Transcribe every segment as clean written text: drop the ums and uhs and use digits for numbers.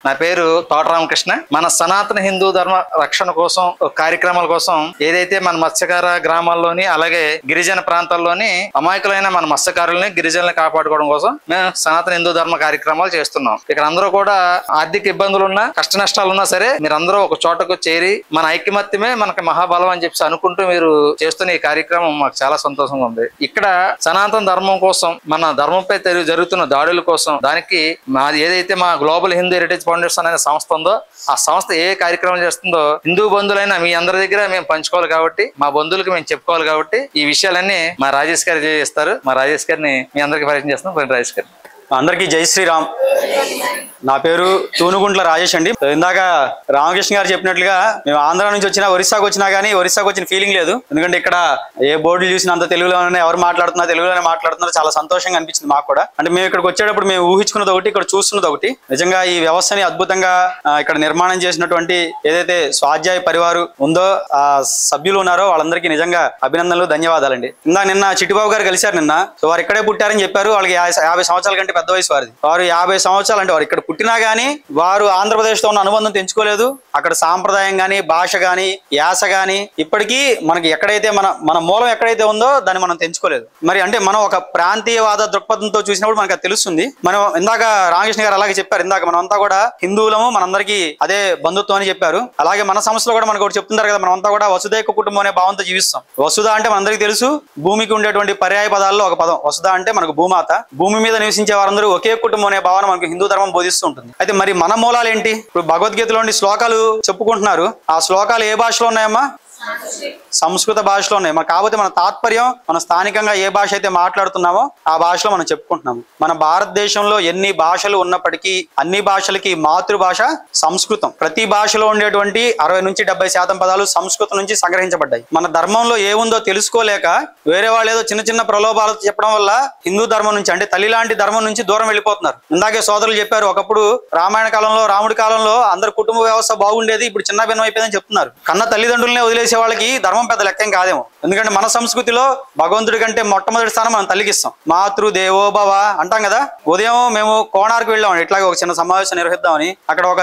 నా పేరు తోట రామకృష్ణ. మన సనాతన హిందూ ధర్మ రక్షణ కోసం కార్యక్రమాల కోసం ఏదైతే మన మత్స్యకార గ్రామాల్లోని అలాగే గిరిజన ప్రాంతాల్లోని అమాయకులైన మన మత్స్యకారుల్ని గిరిజనులను కాపాడుకోవడం కోసం మేము సనాతన హిందూ ధర్మ కార్యక్రమాలు చేస్తున్నాం. ఇక్కడ అందరూ కూడా ఆర్థిక ఇబ్బందులున్నా కష్ట నష్టాలున్నా సరే మీరందరూ ఒక చోటకు చేరి మన ఐక్యమత్యమే మనకి మహాబలం అని చెప్పి అనుకుంటూ మీరు చేస్తున్న ఈ కార్యక్రమం మాకు చాలా సంతోషంగా ఉంది. ఇక్కడ సనాతన ధర్మం కోసం మన ధర్మంపై జరుగుతున్న దాడుల కోసం దానికి ఏదైతే మా గ్లోబల్ హిందూ హెరిటేజ్ ఫౌండేషన్ అనే సంస్థ ఉందో ఆ సంస్థ ఏ కార్యక్రమం చేస్తుందో హిందూ బంధువులైనా మీ అందరి దగ్గర మేము పంచుకోవాలి కాబట్టి మా బంధువులకు మేము చెప్పుకోవాలి కాబట్టి ఈ విషయాలన్నీ మా రాజేష్ గారు చేస్తారు. మా రాజేష్ గారిని మీ అందరికి పరిచయం చేస్తున్నాం. రాజేష్ గారు అందరికీ జై శ్రీరామ్. నా పేరు తూనుగుంట్ల రాజేష్ అండి. ఇందాక రామకృష్ణ గారు చెప్పినట్లుగా మేము ఆంధ్ర నుంచి వచ్చినా ఒరిస్సాకు వచ్చినా కానీ ఒరిస్సాకు వచ్చిన ఫీలింగ్ లేదు. ఎందుకంటే ఇక్కడ ఏ బోర్డులు చూసినా అంత తెలుగులోనే ఎవరు మాట్లాడుతున్నా తెలుగులోనే మాట్లాడుతున్నారు. చాలా సంతోషంగా అనిపించింది మాకు కూడా. అంటే మేము ఇక్కడికి వచ్చేటప్పుడు మేము ఊహించుకున్నది ఒకటి, ఇక్కడ చూస్తున్నది ఒకటి. నిజంగా ఈ వ్యవస్థని అద్భుతంగా ఇక్కడ నిర్మాణం చేసినటువంటి ఏదైతే స్వాధ్యాయ పరివారు ఉందో ఆ సభ్యులు ఉన్నారో వాళ్ళందరికీ నిజంగా అభినందనలు, ధన్యవాదాలండి. నిన్న చిట్టిబాబు గారు కలిశారు నిన్న. సో వారు ఇక్కడే పుట్టారని చెప్పారు. వాళ్ళకి 50 సంవత్సరాల కంటే పెద్ద వయసు వారిది. వారు 50 సంవత్సరాలు అంటే వారు ఇక్కడ పుట్టినా గానీ వారు ఆంధ్రప్రదేశ్ తో ఉన్న అనుబంధం తెంచుకోలేదు. అక్కడ సాంప్రదాయం గాని భాష గాని యాస గాని ఇప్పటికీ మనకి ఎక్కడైతే మన మూలం ఎక్కడైతే ఉందో దాన్ని మనం తెంచుకోలేదు. మరి అంటే మనం ఒక ప్రాంతీయవాద దృక్పథంతో చూసినప్పుడు మనకు అది తెలుస్తుంది. మనం ఇందాక రామకృష్ణ గారు అలాగే చెప్పారు. ఇందాక మనం అంతా కూడా హిందువులము, మనందరికీ అదే బంధుత్వం అని చెప్పారు. అలాగే మన సంస్థలో కూడా మనకు ఒకటి చెప్తున్నారు కదా, మనం అంతా కూడా వసుదైక కుటుంబం అనే భావంతో జీవిస్తాం. వసుధ అంటే మనందరికీ తెలుసు, భూమికి ఉండేటువంటి పర్యాయ పదాల్లో ఒక పదం వసుధ అంటే మనకు భూమాత. భూమి మీద నివసించే వారందరూ ఒకే కుటుంబం అనే భావన మనకు హిందూ ధర్మం బోధిస్తూ ఉంటుంది. అయితే మరి మన మూలాలు ఏంటి? ఇప్పుడు భగవద్గీతలోని శ్లోకాలు చెప్పుకుంటున్నారు. ఆ శ్లోకాలు ఏ భాషలో ఉన్నాయమ్మా? సంస్కృత భాషలో ఉన్నాయి. కాకపోతే మన తాత్పర్యం మన స్థానికంగా ఏ భాష అయితే మాట్లాడుతున్నామో ఆ భాషలో మనం చెప్పుకుంటున్నాము. మన భారతదేశంలో ఎన్ని భాషలు ఉన్నప్పటికీ అన్ని భాషలకి మాతృభాష సంస్కృతం. ప్రతి భాషలో ఉండేటువంటి 60 నుంచి 70% పదాలు సంస్కృతం నుంచి సంగ్రహించబడ్డాయి. మన ధర్మంలో ఏముందో తెలుసుకోలేక వేరే వాళ్ళు ఏదో చిన్న చిన్న ప్రలోభాలు చెప్పడం వల్ల హిందూ ధర్మం నుంచి అంటే తల్లి లాంటి ధర్మం నుంచి దూరం వెళ్ళిపోతున్నారు. ఇందాకే సోదరులు చెప్పారు, ఒకప్పుడు రామాయణ కాలంలో రాముడి కాలంలో అందరు కుటుంబ వ్యవస్థ బాగుండేది, ఇప్పుడు చిన్న భిన్నం అయిపోయిందని చెప్తున్నారు. కన్న తల్లిదండ్రులనే వదిలేసే వాళ్ళకి ధర్మం పెద్ద లెక్కేం కాదేమో. ఎందుకంటే మన సంస్కృతిలో భగవంతుడి కంటే మొట్టమొదటి స్థానం మనం తల్లికిస్తాం. మాతృదేవో భవ అంటాం కదా. ఉదయం మేము కోణార్కు వెళ్ళాము, ఇట్లాగే ఒక చిన్న సమావేశం నిర్వహిద్దామని. అక్కడ ఒక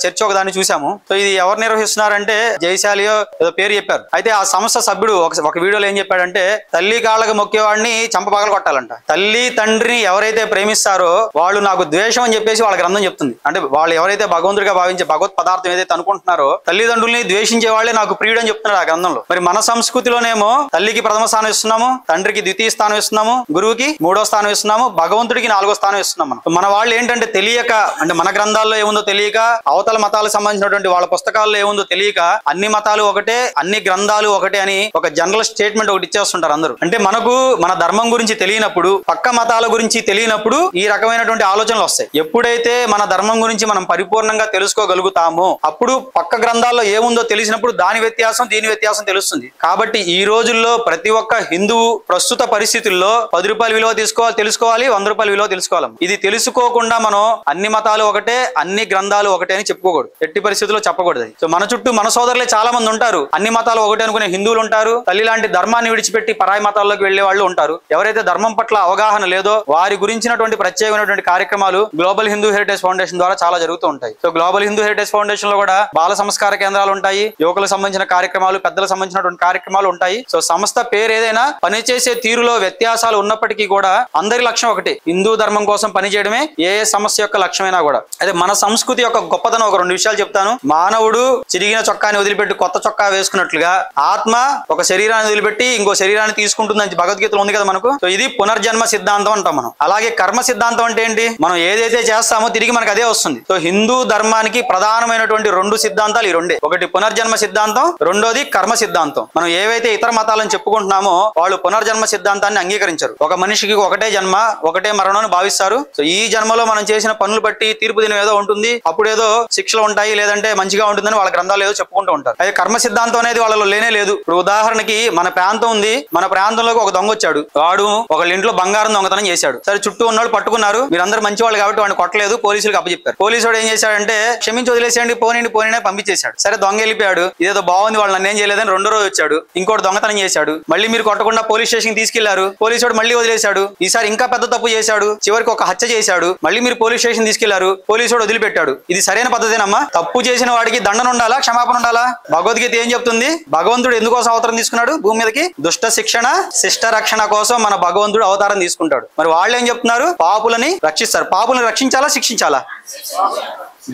చర్చ్ ఒక దాన్ని చూసాము. సో ఇది ఎవరు నిర్వహిస్తున్నారంటే జైశాలియో ఏదో పేరు చెప్పారు. అయితే ఆ సంస్థ సభ్యుడు ఒక వీడియోలో ఏం చెప్పాడంటే తల్లి కాళ్ళకు మొక్కేవాడిని చంప పగలు కొట్టాలంట. తల్లి తండ్రిని ఎవరైతే ప్రేమిస్తారో వాళ్ళు నాకు ద్వేషం అని చెప్పేసి వాళ్ళ గ్రంథం చెప్తుంది. అంటే వాళ్ళు ఎవరైతే భగవంతుడిగా భావించే భగవత్ పదార్థం ఏదైతే అనుకుంటున్నారో తల్లిదండ్రుల్ని ద్వేషించే వాళ్ళే నాకు ప్రియుడు అని చెప్తున్నారు ఆ గ్రంథంలో. మరి మన సంస్కృతిలోనేమో తల్లికి ప్రథమ స్థానం ఇస్తున్నాము, తండ్రికి ద్వితీయ స్థానం ఇస్తున్నాము, గురువుకి 3వ స్థానం ఇస్తున్నాము, భగవంతుడికి 4వ స్థానం ఇస్తున్నాము. మన వాళ్ళు ఏంటంటే తెలియక, అంటే మన గ్రంథాల్లో ఏముందో తెలియక, అవతల మతాలకు సంబంధించినటువంటి వాళ్ళ పుస్తకాల్లో ఏముందో తెలియక అన్ని మతాలు ఒకటే, అన్ని గ్రంథాలు ఒకటే అని ఒక జనరల్ స్టేట్మెంట్ ఒకటి ఇచ్చేస్తుంటారు అందరూ. అంటే మనకు మన ధర్మం గురించి తెలియనప్పుడు, పక్క మతాల గురించి తెలియనప్పుడు ఈ రకమైనటువంటి ఆలోచనలు వస్తాయి. ఎప్పుడైతే మన ధర్మం గురించి మనం పరిపూర్ణంగా తెలుసుకోగలుగుతామో అప్పుడు పక్క గ్రంథాల్లో ఏముందో తెలిసినప్పుడు దాని వ్యత్యాసం దీని వ్యత్యాసం తెలుస్తుంది. కాబట్టి ఈ రోజుల్లో ప్రతి ఒక్క హిందువు ప్రస్తుత పరిస్థితుల్లో 10 రూపాయల విలువ తెలుసుకోవాలి, 100 రూపాయల విలువ తెలుసుకోవాలి. ఇది తెలుసుకోకుండా మనం అన్ని మతాలు ఒకటే, అన్ని గ్రంథాలు ఒకటే అని చెప్పుకోకూడదు. ఎట్టి పరిస్థితుల్లో చెప్పకూడదు. సో మన చుట్టూ మన సోదరులే చాలా మంది ఉంటారు. అన్ని మతాలు ఒకటే అనుకునే హిందువులు ఉంటారు. తల్లి లాంటి ధర్మాన్ని విడిచిపెట్టి పరాయి మతాల్లోకి వెళ్లే వాళ్ళు ఉంటారు. ఎవరైతే ధర్మం పట్ల అవగాహన లేదో వారి గురించినటువంటి ప్రత్యేకమైనటువంటి కార్యక్రమాలు గ్లోబల్ హిందూ హెరిటేజ్ ఫౌండేషన్ ద్వారా చాలా జరుగుతూ ఉంటాయి. So global Hindu heritage foundation లో కూడా బాల సంస్కార కేంద్రాలు ఉంటాయి, యువకులకు సంబంధించిన కార్యక్రమాలు, పెద్దలకు సంబంధించినటువంటి కార్యక్రమాలు ఉంటాయి. సో సంస్థ పేరు ఏదైనా పనిచేసే తీరులో వ్యత్యాసాలు ఉన్నప్పటికీ కూడా అందరి లక్ష్యం ఒకటి, హిందూ ధర్మం కోసం పనిచేయడమే ఏ సమస్య యొక్క లక్ష్యమైనా కూడా. అయితే మన సంస్కృతి యొక్క గొప్పతనం ఒక 2 విషయాలు చెప్తాను. మానవుడు చిరిగిన చొక్కాని వదిలిపెట్టి కొత్త చొక్కా వేసుకున్నట్లుగా ఆత్మ ఒక శరీరాన్ని వదిలిపెట్టి ఇంకో శరీరాన్ని తీసుకుంటుందని భగవద్గీతలో ఉంది కదా మనకు. సో ఇది పునర్జన్మ సిద్ధాంతం అంటాం మనం. అలాగే కర్మ సిద్ధాంతం అంటే ఏంటి? మనం ఏదైతే చేస్తామో తిరిగి మనకు అదే వస్తుంది. సో హిందూ ధర్మానికి ప్రధానమైనటువంటి 2 సిద్ధాంతాలు ఈ రెండే. ఒకటి పునర్జన్మ సిద్ధాంతం, రెండోది కర్మ సిద్ధాంతం. మనం ఏవైతే ఇతర మతాలను చెప్పుకుంటున్నామో వాళ్ళు పునర్జన్మ సిద్ధాంతాన్ని అంగీకరించరు. ఒక మనిషికి ఒకటే జన్మ, ఒకటే మరణం అని భావిస్తారు. సో ఈ జన్మలో మనం చేసిన పనులు బట్టి తీర్పు దినం ఏదో ఉంటుంది, అప్పుడేదో శిక్షలు ఉంటాయి, లేదంటే మంచిగా ఉంటుందని వాళ్ళ గ్రంథాలు ఏదో చెప్పుకుంటూ ఉంటారు. అయితే కర్మ సిద్ధాంతం అనేది వాళ్ళలో లేనే లేదు. ఇప్పుడు ఉదాహరణకి మన ప్రాంతం ఉంది, మన ప్రాంతంలోకి ఒక దొంగ వచ్చాడు. వాడు ఒకళ్ళ ఇంట్లో బంగారం దొంగతనం చేశాడు. సరే చుట్టూ ఉన్నవాళ్ళు పట్టుకున్నారు, మీరందరూ మంచి వాళ్ళు కాబట్టి వాడిని కొట్టలేదు, పోలీసులకు అప్పచెప్పారు. పోలీసు వాడు ఏం చేశాడంటే క్షమించి వదిలేసేయండి, పోనీ పంపించేశాడు. సరే దొంగ వెళ్ళిపోయాడు. ఇదేదో బాగుంది, వాళ్ళు నన్ను ఏం చేయలేదని రెండో రోజు వచ్చాడు, ఇంకోటి దొంగతనం చేశాడు, మళ్ళీ మీరు కొట్టకుండా పోలీస్ స్టేషన్ తీసుకెళ్లారు, పోలీసు మళ్ళీ వదిలేశాడు, ఈసారి ఇంకా పెద్ద తప్పు చేశాడు, చివరికి ఒక హత్య చేశాడు, మళ్ళీ మీరు పోలీస్ స్టేషన్ తీసుకెళ్లారు, పోలీసు వదిలిపెట్టాడు. ఇది సరైన పద్ధతేనమ్మా? తప్పు చేసిన వాడికి దండన ఉండాలా, క్షమాపణ ఉండాలా? భగవద్గీత ఏం చెప్తుంది? భగవంతుడు ఎందుకోసం అవతారం తీసుకున్నాడు భూమి మీదకి? దుష్ట శిక్షణ శిష్ట రక్షణ కోసం మన భగవంతుడు అవతారం తీసుకుంటాడు. మరి వాళ్ళు ఏం చెప్తున్నారు? పాపులని రక్షిస్తారు. పాపులను రక్షించాలా, శిక్షించాలా?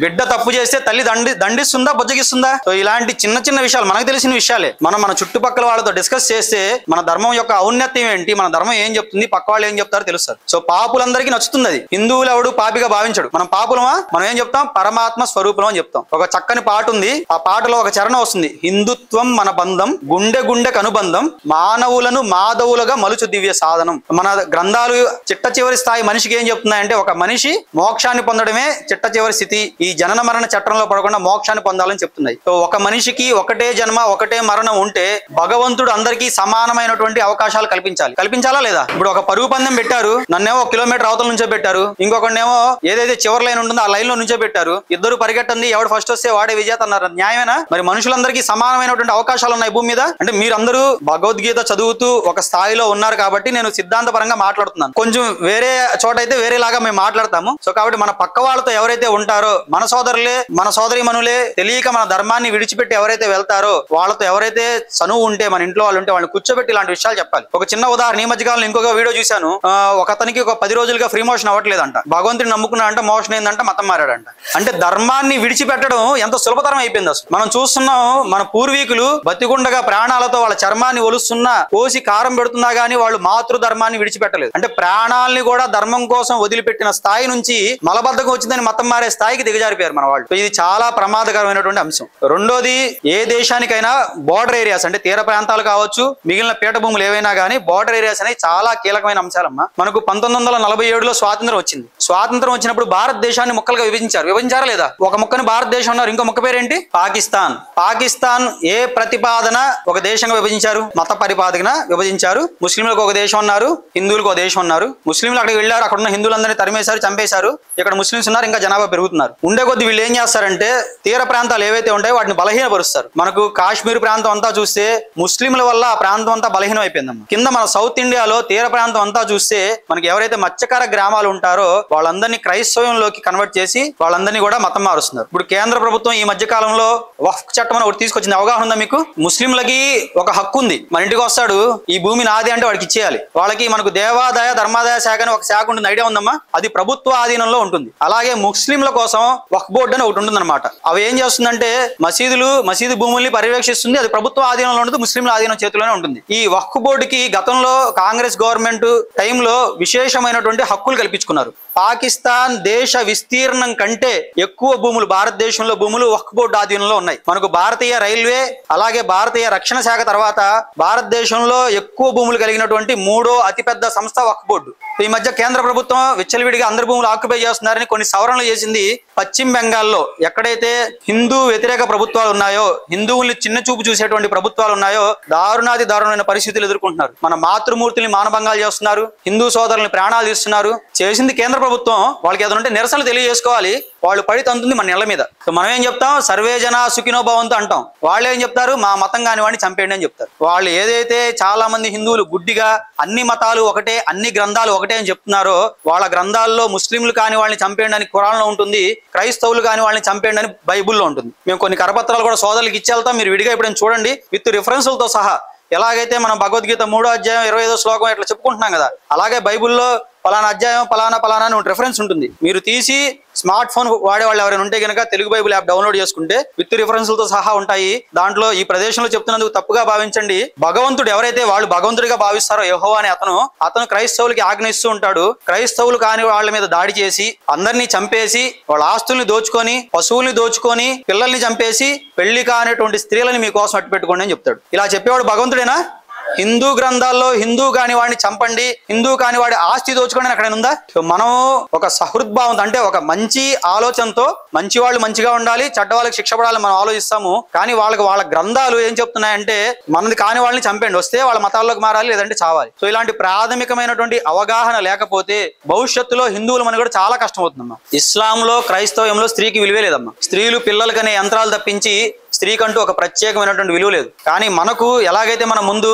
బిడ్డ తప్పు చేస్తే తల్లి దండిస్తుందా, బుజ్జగిస్తుందా? సో ఇలాంటి చిన్న చిన్న విషయాలు మనకు తెలిసిన విషయాలే మన చుట్టుపక్కల వాళ్ళతో డిస్కస్ చేస్తే మన ధర్మం యొక్క ఔన్నత్యం ఏంటి, మన ధర్మం ఏం చెప్తుంది, పక్క వాళ్ళు ఏం చెప్తారో తెలుస్తారు. సో పాపులందరికీ నచ్చుతుంది అది. హిందువులు ఎవడు పాపిగా భావించడు. మనం పాపులమా? మనం ఏం చెప్తాం? పరమాత్మ స్వరూపం అని చెప్తాం. ఒక చక్కని పాట ఉంది, ఆ పాటలో ఒక చరణం వస్తుంది, హిందుత్వం మన బంధం, గుండె గుండెకు అనుబంధం, మానవులను మాధవులుగా మలుచు దివ్య సాధనం. మన గ్రంథాలు చిట్ట చివరి స్థాయి మనిషికి ఏం చెప్తున్నాయంటే, ఒక మనిషి మోక్షాన్ని పొందడమే చిట్ట చివరి స్థితి, ఈ జనన మరణ చట్టంలో పడకుండా మోక్షాన్ని పొందాలని చెప్తున్నాయి. సో ఒక మనిషికి ఒకటే జన్మ ఒకటే మరణం ఉంటే భగవంతుడు అందరికీ సమానమైనటువంటి అవకాశాలు కల్పించాలా లేదా? ఇప్పుడు ఒక పరుగు పందెం పెట్టారు, నన్నేమో 1 కిలోమీటర్ అవతల నుంచో పెట్టారు, ఇంకొకనేమో ఏదైతే చివరి లైన్ ఉంటుందో ఆ లైన్ లో నుంచో పెట్టారు. ఇద్దరు పరిగెట్టండి, ఎవడు ఫస్ట్ వస్తే వాడే విజేత అన్నారు. న్యాయమేనా? మరి మనుషులందరికీ సమానమైనటువంటి అవకాశాలు ఉన్నాయి భూమి మీద. అంటే మీరందరూ భగవద్గీత చదువుతూ ఒక స్థాయిలో ఉన్నారు కాబట్టి నేను సిద్ధాంతపరంగా మాట్లాడుతున్నాను. కొంచెం వేరే చోట అయితే వేరేలాగా మేము మాట్లాడతాము. సో కాబట్టి మన పక్క వాళ్ళతో ఎవరైతే ఉంటారో, మన సోదరులే మన సోదరీమణులే తెలియక మన ధర్మాన్ని విడిచిపెట్టి ఎవరైతే వెళ్తారో, వాళ్ళతో ఎవరైతే చనువు ఉంటే, మన ఇంట్లో వాళ్ళు ఉంటే వాళ్ళని కూర్చోబెట్టి ఇలాంటి విషయాలు చెప్పాలి. ఒక చిన్న ఉదాహరణ, ఈ మధ్యకాలంలో ఇంకొక వీడియో చూశాను. ఒక అతనికి ఒక 10 రోజులుగా ఫ్రీ మోషన్ అవ్వట్లేదంట. భగవంతుని నమ్ముకున్నాడంట, మోషన్ ఏందంట, మతం మారాడంట. అంటే ధర్మాన్ని విడిచిపెట్టడం ఎంత సులభతరం అయిపోయింది అసలు. మనం చూస్తున్నాం, మన పూర్వీకులు బతికుండగా ప్రాణాలతో వాళ్ళ చర్మాన్ని ఒలుస్తున్నా, కోసి కారం పెడుతున్నా గానీ వాళ్ళు మాతృధర్మాన్ని విడిచిపెట్టలేదు. అంటే ప్రాణాలని కూడా ధర్మం కోసం వదిలిపెట్టిన స్థాయి నుంచి మలబద్ధకం వచ్చిందని మతం మారే స్థాయికి దిగజారిపోయారు మన వాళ్ళు. ఇది చాలా ప్రమాదకరమైనటువంటి అంశం. రెండోది, ఏ దేశానికైనా బోర్డర్ ఏరియాస్ అంటే తీర ప్రాంతాలు కావచ్చు, మిగిలిన పీఠభూములు ఏవైనా కానీ బోర్డర్ ఏరియాస్ అనేవి చాలా కీలకమైన అంశాలమ్మా. మనకు 1947లో స్వాతంత్రం వచ్చింది. స్వాతంత్రం వచ్చినప్పుడు భారతదేశాన్ని ముక్కలుగా విభజించారా లేదా? ఒక ముక్కని భారతదేశం ఉన్నారు, ఇంకో ముక్క పేరేంటి? పాకిస్తాన్. పాకిస్తాన్ ఏ ప్రతిపాదన ఒక దేశంగా విభజించారు? మత పరిపాదన విభజించారు. ముస్లింలకు ఒక దేశం ఉన్నారు, హిందువులకు ఒక దేశం ఉన్నారు. ముస్లింలు అక్కడికి వెళ్ళారు, అక్కడ ఉన్న హిందువులందరినీ తరిమేశారు, చంపేశారు. ఇక్కడ ముస్లింస్ ఉన్నారు, ఇంకా జనాభా పెరుగుతున్నారు. ఉండే కొద్ది వీళ్ళు ఏం చేస్తారంటే, తీర ప్రాంతాలు ఏవైతే ఉంటాయో వాటిని బలహీనపరుస్తారు. మనకు కాశ్మీర్ ప్రాంతం అంతా చూస్తే ముస్లింల వల్ల ఆ ప్రాంతం అంతా బలహీనం అయిపోయిందమ్మా. కింద మన సౌత్ ఇండియాలో తీర ప్రాంతం అంతా చూస్తే మనకి ఎవరైతే మత్స్యకార గ్రామాలు ఉంటారో వాళ్ళందరినీ క్రైస్తవంలోకి కన్వర్ట్ చేసి వాళ్ళందరినీ కూడా మతం మారుస్తున్నారు. ఇప్పుడు కేంద్ర ప్రభుత్వం ఈ మధ్య కాలంలో వక్ఫ్ చట్టం అని ఒకటి తీసుకొచ్చింది. అవగాహన ఉందా మీకు? ముస్లింలకి ఒక హక్కు ఉంది. మన ఇంటికి వస్తాడు, ఈ భూమి నాది అంటే వాడికి ఇచ్చేయాలి. వాళ్ళకి మనకు దేవాదాయ ధర్మాదాయ శాఖ అని ఒక శాఖ ఉంటుంది, ఐడియా ఉందమ్మా? అది ప్రభుత్వ ఆధీనంలో ఉంటుంది. అలాగే ముస్లింల కోసం వక్ఫ్ బోర్డు అని ఒకటి ఉంటుంది అనమాట. అవి ఏం చేస్తుందంటే మసీదు భూముల్ని పర్యవేక్షిస్తుంది. అది ప్రభుత్వ ఆధీనంలో ఉంటుంది, ముస్లింల ఆధీనం చేతిలోనే ఉంటుంది. ఈ వక్ఫ్ బోర్డుకి గతంలో కాంగ్రెస్ గవర్నమెంట్ టైంలో విశేషమైనటువంటి హక్కులు కల్పించుకున్నారు. పాకిస్తాన్ దేశ విస్తీర్ణం కంటే ఎక్కువ భూములు, భారతదేశంలో భూములు వక్ఫ్ బోర్డు ఆధీనంలో ఉన్నాయి. మనకు భారతీయ రైల్వే అలాగే భారతీయ రక్షణ శాఖ తర్వాత భారతదేశంలో ఎక్కువ భూములు కలిగినటువంటి 3వ అతిపెద్ద సంస్థ వక్ఫ్ బోర్డు. ఈ మధ్య కేంద్ర ప్రభుత్వం విచ్చలవిడిగా అందరి భూములు ఆక్యుపై చేస్తున్నారని కొన్ని సవరణలు చేసింది. పశ్చిమ బెంగాల్లో ఎక్కడైతే హిందూ వ్యతిరేక ప్రభుత్వాలు ఉన్నాయో, హిందువుల్ని చిన్న చూపు చూసేటువంటి ప్రభుత్వాలు ఉన్నాయో, దారుణమైన పరిస్థితులు ఎదుర్కొంటున్నారు. మన మాతృమూర్తుల్ని మానభంగాలు చేస్తున్నారు, హిందూ సోదరుల్ని ప్రాణాలు తీస్తున్నారు. చేసింది కేంద్ర ప్రభుత్వం. వాళ్ళకి ఏదైనా ఉంటే నిరసనలు తెలియజేసుకోవాలి, వాళ్ళు పడి తంతుంది మన నెల మీద. మనం ఏం చెప్తాం? సర్వే జన సుఖినో భవంతు అంటాం. వాళ్ళు ఏం చెప్తారు? మా మతం కాని వాడిని చంపేయండి అని చెప్తారు. వాళ్ళు ఏదైతే చాలా మంది హిందువులు గుడ్డిగా అన్ని మతాలు ఒకటే, అన్ని గ్రంథాలు ఒకటే అని చెప్తున్నారో, వాళ్ళ గ్రంథాల్లో ముస్లింలు కాని వాళ్ళని చంపేయండి అని ఖురాన్లో ఉంటుంది, క్రైస్తవులు కాని వాళ్ళని చంపేయండి అని బైబుల్లో ఉంటుంది. మేము కొన్ని కరపత్రాలు కూడా సోదరులకు ఇచ్చేళ్తాం, మీరు విడిగా ఇప్పుడు చూడండి విత్ రిఫరెన్స్లతో సహా. ఎలాగైతే మనం భగవద్గీత 3వ అధ్యాయం 25వ శ్లోకం ఇట్లా చెప్పుకుంటున్నాం కదా, అలాగే బైబుల్లో పలానా అధ్యాయం పలానా అని రిఫరెన్స్ ఉంటుంది. మీరు తీసి స్మార్ట్ ఫోన్ వాడే వాళ్ళు ఎవరైనా ఉంటే కనుక తెలుగు బైబుల్ యాప్ డౌన్లోడ్ చేసుకుంటే విత్ రిఫరెన్స్లతో సహా ఉంటాయి. దాంట్లో ఈ ప్రదేశంలో చెప్తున్నందుకు తప్పుగా భావించండి. భగవంతుడు ఎవరైతే వాళ్ళు భగవంతుడిగా భావిస్తారో యెహోవా అనే అతను క్రైస్తవులకి ఆజ్ఞయిస్తూ ఉంటాడు. క్రైస్తవులు కాని వాళ్ళ మీద దాడి చేసి అందరినీ చంపేసి వాళ్ళ ఆస్తుల్ని దోచుకొని, పశువుల్ని దోచుకొని, పిల్లల్ని చంపేసి, పెళ్లి కానిటువంటి స్త్రీలని మీకోసం అట్టు పెట్టుకోండి అని చెప్తాడు. ఇలా చెప్పేవాడు భగవంతుడేనా? హిందూ గ్రంథాల్లో హిందూ కాని వాడిని చంపండి, హిందూ కాని వాడి ఆస్తి దోచుకోండి అని అక్కడ ఉందా? మనం ఒక సహృద్భావంతో, అంటే ఒక మంచి ఆలోచనతో మంచి వాళ్ళు మంచిగా ఉండాలి, చెడ్డ వాళ్ళకి శిక్ష పడాలని మనం ఆలోచిస్తాము. కానీ వాళ్ళ గ్రంథాలు ఏం చెప్తున్నాయంటే మనది కాని వాళ్ళని చంపండి, వస్తే వాళ్ళ మతాల్లోకి మారాలి, లేదంటే చావాలి. సో ఇలాంటి ప్రాథమికమైనటువంటి అవగాహన లేకపోతే భవిష్యత్తులో హిందువులు మనకు కూడా చాలా కష్టం అవుతుందమ్మా. ఇస్లాంలో క్రైస్తవ్యంలో స్త్రీకి విలువే లేదమ్మా. స్త్రీలు పిల్లలకనే యంత్రాలు తప్పించి స్త్రీకంటూ ఒక ప్రత్యేకమైనటువంటి విలువ లేదు. కానీ మనకు ఎలాగైతే మనం ముందు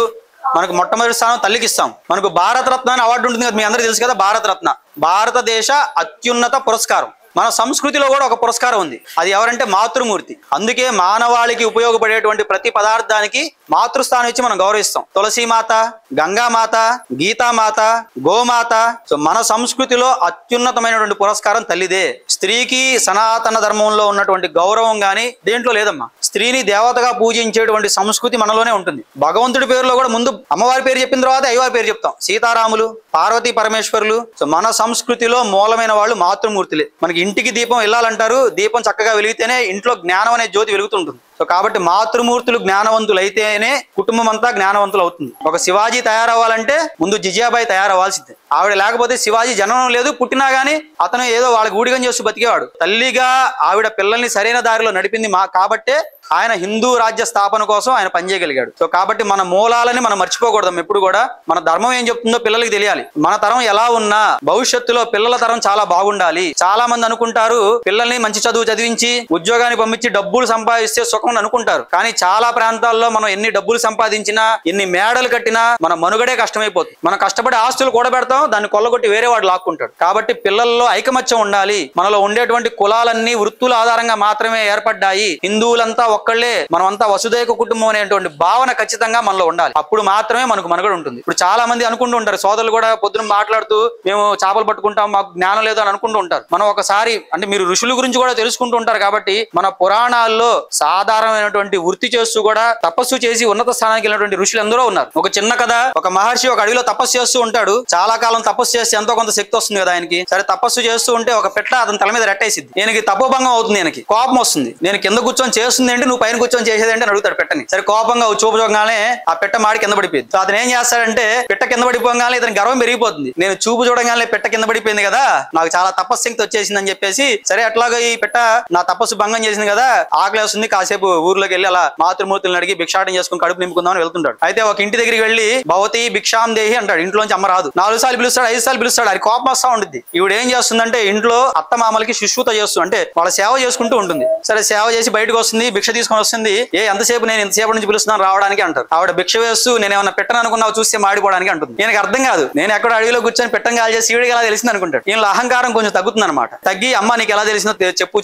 మనకు మొట్టమొదటి స్థానం తల్లికి ఇస్తాం. మనకు భారతరత్న అని అవార్డు ఉంటుంది కదా, మీ అందరికీ తెలుసు కదా. భారతరత్న భారతదేశ అత్యున్నత పురస్కారం. మన సంస్కృతిలో కూడా ఒక పురస్కారం ఉంది. అది ఎవరంటే మాతృమూర్తి. అందుకే మానవాళికి ఉపయోగపడేటువంటి ప్రతి పదార్థానికి మాతృస్థానం ఇచ్చి మనం గౌరవిస్తాం. తులసీమాత, గంగామాత, గీతామాత, గోమాత. సో మన సంస్కృతిలో అత్యున్నతమైనటువంటి పురస్కారం తల్లిదే. స్త్రీకి సనాతన ధర్మంలో ఉన్నటువంటి గౌరవం గాని దేంట్లో లేదమ్మా. స్త్రీని దేవతగా పూజించేటువంటి సంస్కృతి మనలోనే ఉంటుంది. భగవంతుడి పేరులో కూడా ముందు అమ్మవారి పేరు చెప్పిన తర్వాత అయ్యవారి పేరు చెప్తాం. సీతారాములు, పార్వతీ పరమేశ్వరులు. సో మన సంస్కృతిలో మూలమైన వాళ్ళు మాతృమూర్తులే. మనకి ఇంటికి దీపం ఇల్లాలంటారు. దీపం చక్కగా వెలిగితేనే ఇంట్లో జ్ఞానం అనే జ్యోతి వెలుగుతుంటుంది. సో కాబట్టి మాతృమూర్తులు జ్ఞానవంతులు అయితేనే కుటుంబం అంతా జ్ఞానవంతులు అవుతుంది. ఒక శివాజీ తయారవ్వాలంటే ముందు జిజియాబాయి తయారవ్వాల్సిందే. ఆవిడ లేకపోతే శివాజీ జననం లేదు. పుట్టినా గానీ అతను ఏదో వాళ్ళకి ఊడిగం చేస్తూ బతికేవాడు. తల్లిగా ఆవిడ పిల్లల్ని సరైన దారిలో నడిపింది కాబట్టే ఆయన హిందూ రాజ్య స్థాపన కోసం ఆయన పనిచేయగలిగాడు. సో కాబట్టి మన మూలాలని మనం మర్చిపోకూడదు. ఎప్పుడు కూడా మన ధర్మం ఏం చెప్తుందో పిల్లలకి తెలియాలి. మన తరం ఎలా ఉన్నా భవిష్యత్తులో పిల్లల తరం చాలా బాగుండాలి. చాలా మంది అనుకుంటారు పిల్లల్ని మంచి చదువు చదివించి ఉద్యోగాన్ని పంపించి డబ్బులు సంపాదిస్తే సుఖం అనుకుంటారు. కానీ చాలా ప్రాంతాల్లో మనం ఎన్ని డబ్బులు సంపాదించినా, ఎన్ని మేడలు కట్టినా మన మనుగడే కష్టమైపోతుంది. మనం కష్టపడి ఆస్తులు కూడబెడతాం, దాన్ని కొల్లగొట్టి వేరే వాడు లాక్కుంటాడు. కాబట్టి పిల్లల్లో ఐకమత్యం ఉండాలి. మనలో ఉండేటువంటి కులాలన్నీ వృత్తుల ఆధారంగా మాత్రమే ఏర్పడ్డాయి. హిందువులంతా ఒక్కళ్లే, మనమంతా వసుదైక కుటుంబం అనేటువంటి భావన ఖచ్చితంగా మనలో ఉండాలి. అప్పుడు మాత్రమే మనకు మనుగడ ఉంటుంది. ఇప్పుడు చాలా మంది అనుకుంటూ ఉంటారు, సోదరులు కూడా పొద్దున మాట్లాడుతూ మేము చేపలు పట్టుకుంటాం, మాకు జ్ఞానం లేదు అని అనుకుంటూ ఉంటారు. మనం ఒకసారి అంటే మీరు ఋషుల గురించి కూడా తెలుసుకుంటూ ఉంటారు కాబట్టి మన పురాణాల్లో సాధారణమైనటువంటి వృత్తి చేస్తూ కూడా తపస్సు చేసి ఉన్నత స్థానానికి వెళ్ళినటువంటి ఋషులు ఎందరో ఉన్నారు. ఒక చిన్న కథ, ఒక మహర్షి ఒక అడవిలో తపస్సు చేస్తూ ఉంటాడు. చాలా కాలం తపస్సు చేస్తే ఎంతో కొంత శక్తి వస్తుంది కదా ఆయనకి. సరే తపస్సు చేస్తూ ఉంటే ఒక పెట్ట అతని తల మీద రెట్టేసింది. నేను తపోభంగం అవుతుంది, ఆయనకి కోపం వస్తుంది. నేను కింద కూర్చొని చేస్తుంది ఏంటి, నువ్వు పైన కూర్చొని చేసేది అంటే అడుగుతాడు పెట్టని. సరే కోపంగా చూపు చూడగానే ఆ పెట్ట మాడి కింద పడిపోయింది. సో అతను ఏం చేస్తాడంటే పెట్ట కింద పడిపోగానే ఇతని గర్వం పెరిగిపోతుంది. నేను చూపు చూడగానే పెట్ట కింద పడిపోయింది కదా, నాకు చాలా తపస్శక్తి వచ్చేసింది అని చెప్పేసి సరే అట్లాగా ఈ పెట్ట నా తపస్సు భంగం చేసింది కదా, ఆకలి వస్తుంది, కాసేపు ఊర్లోకి వెళ్ళి అలా మాతృమూర్తులను అడిగి భిక్షాటం చేసుకుని కడుపు నింపుకుందామని వెళ్తుంటాడు. అయితే ఒక ఇంటి దగ్గరికి వెళ్ళి భవతి భిక్షాం దేహి అంటాడు. ఇంట్లోంచి అమ్మ రాదు. 4 సార్లు పిలుస్తాడు, 5 సార్లు పిలుస్తాడు. అది కోపం వస్తా ఉంటుంది. ఈవిడ ఏం చేస్తుందంటే ఇంట్లో అత్త మామలకి శుశ్రూత చేస్తూ అంటే వాళ్ళ సేవ చేసుకుంటూ ఉంటుంది. సరే సేవ చేసి బయటకు వస్తుంది, భిక్ష తీసుకొని వస్తుంది. ఎంతసేపు నేను ఇంతసేపు నుంచి పిలుస్తున్నాను రావడానికి అంటారు. ఆవిడ భిక్ష వేస్తూ నేను ఏమన్నా పెట్టను అనుకున్నావు చూస్తే మాడిపోవడానికి అంటుంది. నేను అర్థం కాదు, నేను ఎక్కడ అడవిలో కూర్చొని పెట్టం కాల్ చేసి ఈవిడికి ఎలా తెలిసింది అనుకుంటాడు. ఈయన అహంకారం కొంచెం తగ్గుతుంది అనమాట. తగ్గి అమ్మ నీకు ఎలా తెలిసిందో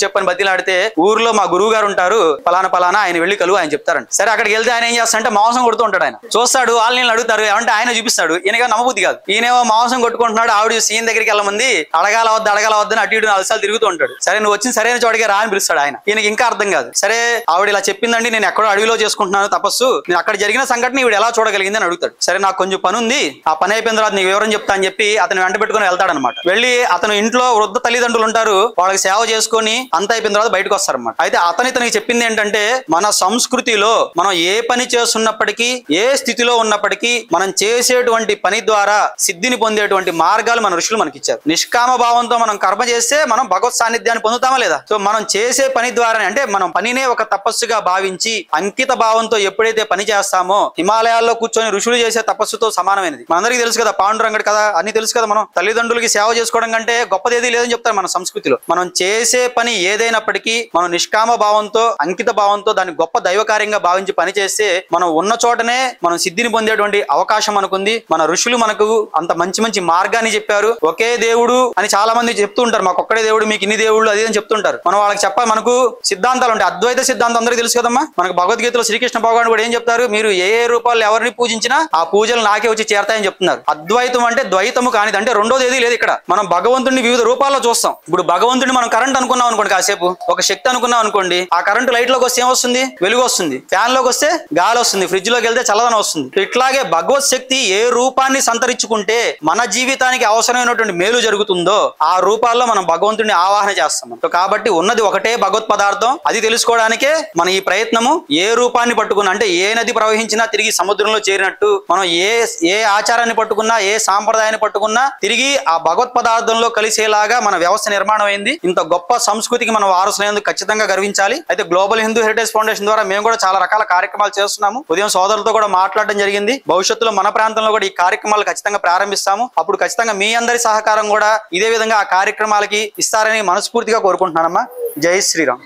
చెప్పని బతిలాడితే ఊర్లో మా గురువు గారు ఉంటారు, పలానా ఆయన వెళ్ళి కలువు ఆయన చెప్తారంట. సరే అక్కడికి వెళ్తే ఆయన ఏం చేస్తాడంటే మాంసం కొడుతూ ఉంటాడు. ఆయన చూస్తాడు, వాళ్ళని అడుగుతారు ఏమంటే ఆయన చూపిస్తాడు. ఈయనగా నమ్మబుద్ధి కాదు. ఈయనేమో మాంసం కొట్టుకుంటున్నాడు, ఆవిడ సీన్ దగ్గరికి వెళ్ళమంది అడగాల వద్దని అటు ఇటు 4 సార్లు తిరుగుతూ ఉంటాడు. సరే నువ్వు వచ్చిన సరైన చోటికి రా అని పిలుస్తాడు ఆయన. ఈయనకి ఇంకా అర్థం కాదు. సరే ఆవిడ ఇలా చెప్పిందండి, నేను ఎక్కడో అడవిలో చేసుకుంటున్నాను తపస్సు, నేను అక్కడ జరిగిన సంఘటన ఈవిడ ఎలా చూడగలిగింది అని అడుగుతాడు. సరే నాకు కొంచెం పని ఉంది, ఆ పని అయిపోయిన తర్వాత నీకు వివరం చెప్తా అని చెప్పి అతను వెంట పెట్టుకుని వెళ్తాడనమాట. వెళ్ళి అతను ఇంట్లో వృద్ధ తల్లిదండ్రులు ఉంటారు, వాళ్ళకి సేవ చేసుకుని అంత అయిపోయిన తర్వాత బయటకు వస్తారనమాట. అయితే అతనికి చెప్పింది ఏంటంటే మన సంస్కృతిలో మనం ఏ పని చేస్తున్నప్పటికీ, ఏ స్థితిలో ఉన్నప్పటికీ మనం చేసేటువంటి పని ద్వారా సిద్ధిని పొందేటువంటి మార్గాలు మన ఋషులు మనకి ఇచ్చారు. నిష్కామ భావంతో మనం కర్మ చేస్తే మనం భగవత్ సాన్నిధ్యాన్ని పొందుతామా లేదా? సో మనం చేసే పని ద్వారానే అంటే మనం పనినే ఒక తపస్సుగా భావించి అంకిత భావంతో ఎప్పుడైతే పని చేస్తామో హిమాలయాల్లో కూర్చొని ఋషులు చేసే తపస్సుతో సమానమైనది. మనందరికీ తెలుసు కదా, పాండురంగడు కదా, అన్ని తెలుసు కదా. మనం తల్లిదండ్రులకి సేవ చేసుకోవడం కంటే గొప్పదేది లేదని చెప్తారు మన సంస్కృతిలో. మనం చేసే పని ఏదైనప్పటికీ మనం నిష్కామ భావంతో అంకిత భావంతో దాన్ని గొప్ప దైవ కార్యంగా భావించి పని చేస్తే మనం ఉన్న చోటనే మనం సిద్ధిని పొందేటువంటి అవకాశం మనకుంది. మన ఋషులు మనకు అంత మంచి మంచి మార్గాన్ని చెప్పారు. ఒకే దేవుడు అని చాలా మంది చెప్తూ ఉంటారు, మాకు ఒక్కడే దేవుడు, మీకు ఇన్ని దేవుళ్ళు అది అని చెప్తుంటారు. మనం వాళ్ళకి చెప్పాలి, మనకు సిద్ధాంతాలు ఉంటాయి. అద్వైత సిద్ధాంతం అందరికీ తెలుసు కదమ్మా. మనకు భగవద్గీతలో శ్రీకృష్ణ భగవానుడు కూడా ఏం చెప్తారు, మీరు ఏ రూపాలు ఎవరిని పూజించినా ఆ పూజలు నాకే వచ్చి చేరతాయని చెప్తున్నారు. అద్వైతం అంటే ద్వైతము కానిది, అంటే రెండోది ఏది లేదు ఇక్కడ. మనం భగవంతుడిని వివిధ రూపాల్లో చూస్తాం. ఇప్పుడు భగవంతుడిని మనం కరెంట్ అనుకున్నాం అనుకోండి, కాసేపు ఒక శక్తి అనుకున్నాం అనుకోండి, ఆ కరెంటు లైట్ లోకి వస్తే ఏమొస్తుంది, వెలుగు వస్తుంది. ఫ్యాన్ లోకి వస్తే గాలి వస్తుంది. ఫ్రిడ్జ్ లోకి వెళ్తే చల్లదనం వస్తుంది. ఇట్లాగే భగవత్ శక్తి ఏ రూపాన్ని సంతరించుకుంటే మన జీవితానికి అవసరమైనటువంటి మేలు జరుగుతుందో ఆ రూపాల్లో మనం భగవంతుడిని ఆవాహన చేస్తాం. కాబట్టి ఉన్నది ఒకటే భగవత్ పదార్థం. అది తెలుసుకోవడానికే మన ఈ ప్రయత్నము. ఏ రూపాన్ని పట్టుకున్నా అంటే ఏ నది ప్రవహించినా తిరిగి సముద్రంలో చేరినట్టు, మనం ఏ ఆచారాన్ని పట్టుకున్నా, ఏ సాంప్రదాయాన్ని పట్టుకున్నా తిరిగి ఆ భగవత్ పదార్థంలో కలిసేలాగా మన వ్యవస్థ నిర్మాణం అయింది. ఇంత గొప్ప సంస్కృతికి మనం వారసులైనందుకు ఖచ్చితంగా గర్వించాలి. అయితే గ్లోబల్ హిందూ హెరిటేజ్ ఫౌండేషన్ ద్వారా మేము కూడా చాలా రకాల కార్యక్రమాలు చేస్తున్నాము. ఉదయం సోదరులతో కూడా మాట్లాడడం జరిగింది. భవిష్యత్తులో మన ప్రాంతంలో కూడా ఈ కార్యక్రమాలు ఖచ్చితంగా ప్రారంభిస్తాము. అప్పుడు ఖచ్చితంగా మీ అందరి సహకారం కూడా ఇదే విధంగా ఆ కార్యక్రమాలకి ఇస్తారని మనస్ఫూర్తిగా కోరుకుంటున్నానమ్మా. జై శ్రీరామ్.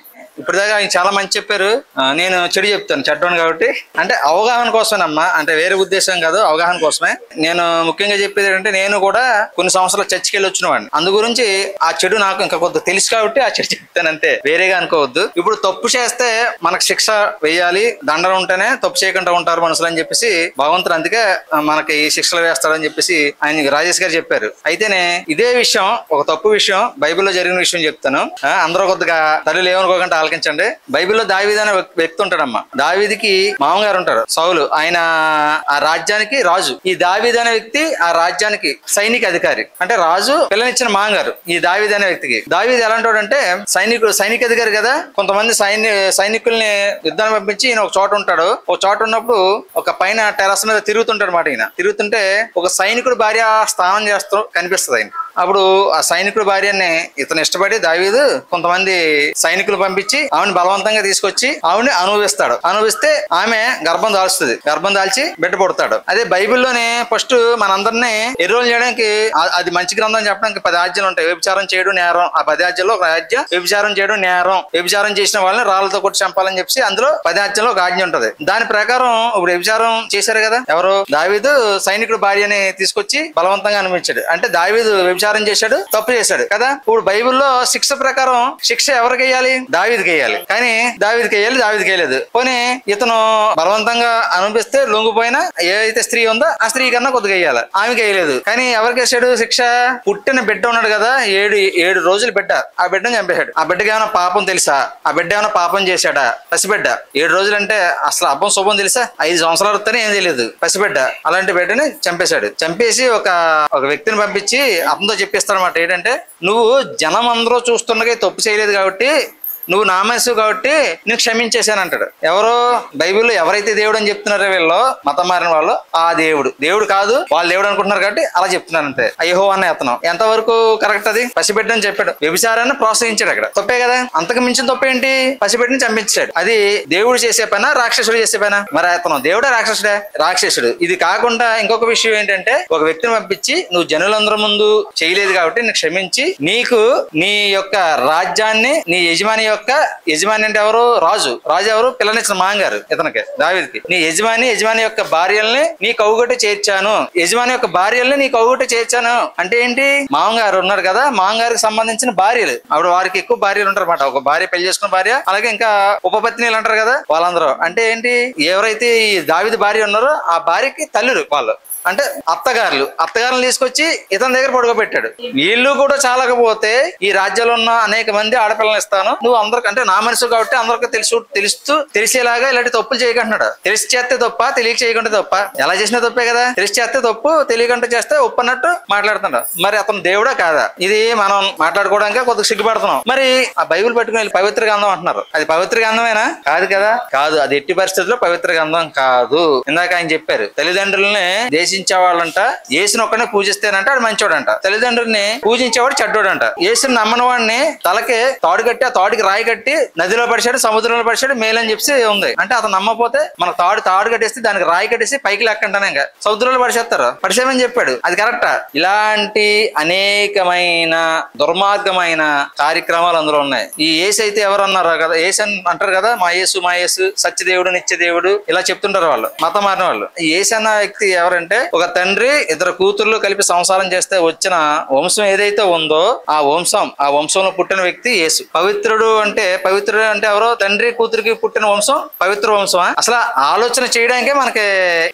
ఇప్పటిదాకా ఆయన చాలా మంచి చెప్పారు, నేను చెడు చెప్తాను చెడ్డోను కాబట్టి. అంటే అవగాహన కోసమేనమ్మా, అంటే వేరే ఉద్దేశం కాదు, అవగాహన కోసమే. నేను ముఖ్యంగా చెప్పేది ఏంటంటే, నేను కూడా కొన్ని సంవత్సరాలు చర్చికి వెళ్ళి వచ్చిన వాడిని. అందు గురించి ఆ చెడు నాకు ఇంకా కొంత తెలుసు కాబట్టి ఆ చెడు చెప్తాను అంతే, వేరేగా అనుకోవద్దు. ఇప్పుడు తప్పు చేస్తే మనకు శిక్ష వేయాలి, దండలు ఉంటేనే తప్పు చేయకుండా ఉంటారు మనుషులు అని చెప్పేసి భగవంతుడు అందుకే మనకి శిక్షలు వేస్తాడని చెప్పేసి ఆయన రాజేష్ గారు చెప్పారు. అయితేనే ఇదే విషయం, ఒక తప్పు విషయం బైబిల్లో జరిగిన విషయం చెప్తాను. అందరూ కొద్దిగా తల్లులు ఏమనుకోకుండా ఆలకించండి. బైబిల్లో దావీదు అనే వ్యక్తి ఉంటాడమ్మా. దావీదుకి మామగారు ఉంటారు సౌలు, ఆయన ఆ రాజ్యానికి రాజు. ఈ దావీదు అనే వ్యక్తి ఆ రాజ్యానికి సైనిక అధికారి, అంటే రాజు పిల్లనిచ్చిన మామగారు ఈ దావీదు అనే వ్యక్తికి. దావీదు ఎలాంటి అంటే సైనిక అధికారి కదా, కొంతమంది సైనికుల్ని యుద్ధాన్ని పంపించి ఈయన ఒక చోట ఉంటాడు. ఒక చోట ఉన్నప్పుడు ఒక పైన టెరస్ మీద తిరుగుతుంటాడు మాట. ఈయన తిరుగుతుంటే ఒక సైనికుడు భార్య స్నానం చేస్తూ కనిపిస్తుంది ఆయన. అప్పుడు ఆ సైనికుడి భార్యని ఇతను ఇష్టపడి దావీదు కొంతమంది సైనికులు పంపించి ఆవిడని బలవంతంగా తీసుకొచ్చి ఆవిడని అనుభవిస్తే ఆమె గర్భం దాల్చుతుంది. గర్భం దాల్చి బిడ్డ పుడతాడు. అదే బైబిల్లోనే ఫస్ట్ మనందరినీ ఎర్రోలు చేయడానికి, అది మంచి గ్రంథం చెప్పడానికి 10 ఆజ్ఞలు ఉంటాయి. వ్యభిచారం చేయడం నేరం, ఆ 10 ఆజ్ఞల్లో ఒక ఆజ్ఞ వ్యభిచారం చేయడం నేరం. వ్యభిచారం చేసిన వాళ్ళని రాళ్లతో కొట్టి చంపాలని చెప్పి అందులో 10 ఆజ్ఞలో ఒక ఆజ్ఞ ఉంటది. దాని ప్రకారం ఇప్పుడు వ్యభిచారం చేశారు కదా ఎవరు, దావీదు సైనికుడు భార్యని తీసుకొచ్చి బలవంతంగా అనిపించాడు. అంటే దావీదు వ్యభిచారం చేశాడు, తప్పు చేశాడు కదా. ఇప్పుడు బైబిల్లో శిక్ష ప్రకారం శిక్ష ఎవరికి వేయాలి, దావీదుకి వేయాలి. కానీ దావీదుకి వేయలేదు. పోనీ ఇతను బలవంతంగా అనిపిస్తే లొంగిపోయినా ఏదైతే స్త్రీ ఉందో ఆ స్త్రీ కన్నా కొద్దిగా వేయాలి, ఆమెకి వేయలేదు. కానీ ఎవరికి వేసాడు శిక్ష, పుట్టిన బిడ్డ ఉన్నాడు కదా, 7 రోజుల బిడ్డ, ఆ బిడ్డను చంపేశాడు. ఆ బిడ్డకి ఏమైనా పాపం తెలుసా, ఆ బిడ్డ ఏమైనా పాపం చేశాడా? పసిబిడ్డ 7 రోజులు అంటే అసలు అబ్బం శుభం తెలుసా, 5 సంవత్సరాలు వస్తేనే ఏం తెలియదు పసిబిడ్డ. అలాంటి బిడ్డని చంపేశాడు. చంపేసి ఒక వ్యక్తిని పంపించి అతనితో చెప్పిస్తాడనమాట. ఏంటంటే, నువ్వు జనం అందరూ చూస్తుండగా తప్పు చేయలేదు కాబట్టి, నువ్వు నా మనసు కాబట్టి నేను క్షమించేశాను అంటాడు. ఎవరో బైబిల్లో ఎవరైతే దేవుడు అని చెప్తున్నారో వీళ్ళు మతం మారిన వాళ్ళు, ఆ దేవుడు కాదు, వాళ్ళు దేవుడు అనుకుంటున్నారు కాబట్టి అలా చెప్తున్నారంటే యెహోవా అనే అతను ఎంతవరకు కరెక్ట్? అది పసిబిడ్డని చెప్పాడు, వ్యభిచారాన్ని ప్రోత్సహించాడు. అక్కడ తప్పే కదా. అంతకు మించిన తప్పేంటి, పసిబిడ్డని చంపించాడు. అది దేవుడు చేసే పైన రాక్షసుడు చేసే పైన? మరి అతను దేవుడే రాక్షసుడే? రాక్షసుడు. ఇది కాకుండా ఇంకొక విషయం ఏంటంటే, ఒక వ్యక్తిని పంపించి నువ్వు జనులందరి ముందు చేయలేదు కాబట్టి నేను క్షమించి నీకు నీ యొక్క రాజ్యాన్ని, నీ యజమాని యజమాని అంటే ఎవరు, రాజు ఎవరు, పిల్లనిచ్చిన మాంగారు ఇతనికి దావీదుకి. నీ యజమాని యొక్క భార్యల్ని నీ కౌగుట చేర్చాను, యజమాని యొక్క భార్యల్ని నీ కౌగుట చేర్చాను అంటే ఏంటి, మామగారు ఉన్నారు కదా, మామగారికి సంబంధించిన భార్యలు. అప్పుడు వారికి ఎక్కువ భార్యలు ఉంటారు అన్నమాట. ఒక భార్య పెళ్లి చేసుకున్న భార్య, అలాగే ఇంకా ఉపపత్నిలు అంటారు కదా వాళ్ళందరూ. అంటే ఏంటి, ఎవరైతే ఈ దావీదు భార్య ఉన్నారో ఆ భార్యకి తల్లులు వాళ్ళు, అంటే అత్తగారులు తీసుకొచ్చి ఇతని దగ్గర పడుకోబెట్టాడు. వీళ్ళు కూడా చాలకపోతే ఈ రాజ్యంలో ఉన్న అనేక మంది ఆడపిల్లలు ఇస్తాను, నువ్వు అందరికి, అంటే నా మనసు కాబట్టి అందరికి తెలిసేలాగా ఇలాంటి తప్పులు చేయకుంటున్నాడు. తెలిసి చేస్తే తప్ప, తెలియక చేయకుండా తప్ప, ఎలా చేసినా తప్పే కదా. తెలిసి చేస్తే తప్పు, తెలియకుండా చేస్తే ఒప్పు అన్నట్టు మాట్లాడుతున్నాడు. మరి అతను దేవుడా కాదా? ఇది మనం మాట్లాడుకోవడానికి కొద్దిగా సిగ్గుపడుతున్నాం. మరి ఆ బైబిల్ పట్టుకుని పవిత్ర గ్రంథం అంటున్నారు, అది పవిత్ర గ్రంథమేనా? కాదు కదా, కాదు. అది ఎట్టి పరిస్థితుల్లో పవిత్ర గ్రంథం కాదు. ఇందాక ఆయన చెప్పారు, తల్లిదండ్రులని పూజించేవాళ్ళంట యేసుని ఒక్కనే పూజిస్తేనంట ఆడు మంచోడంట, తల్లిదండ్రుల్ని పూజించేవాడు చెడ్డోడంట. యేసుని నమ్మని వాడిని తలకి తాడు కట్టి, ఆ తాడుకి రాయి కట్టి నదిలో పడిచాడు, సముద్రంలో పడిచాడు మేలని చెప్పి ఉంది. అంటే అతను నమ్మకపోతే మన తాడు కట్టేసి దానికి రాయి కట్టేసి పైకి లెక్కంటానే ఇంకా సముద్రంలో పడిచేస్తారు, పడిసేమని చెప్పాడు. అది కరెక్టా? ఇలాంటి అనేకమైన దుర్మార్గమైన కార్యక్రమాలు అందులో ఉన్నాయి. ఈ యేసు అయితే ఎవరు అన్నారు కదా, యేసు అని అంటారు కదా, మా యేసు సత్యదేవుడు, నిత్యదేవుడు ఇలా చెప్తుంటారు వాళ్ళు, మతం మారిన వాళ్ళు. యేసు అన్న వ్యక్తి ఎవరంటే, ఒక తండ్రి 2 కూతుర్లు కలిపి సంసారం చేస్తే వచ్చిన వంశం ఏదైతే ఉందో ఆ వంశంలో పుట్టిన వ్యక్తి యేసు. పవిత్రుడు అంటే ఎవరో, తండ్రి కూతురికి పుట్టిన వంశం పవిత్ర వంశమా? అసలు ఆలోచన చేయడానికే మనకి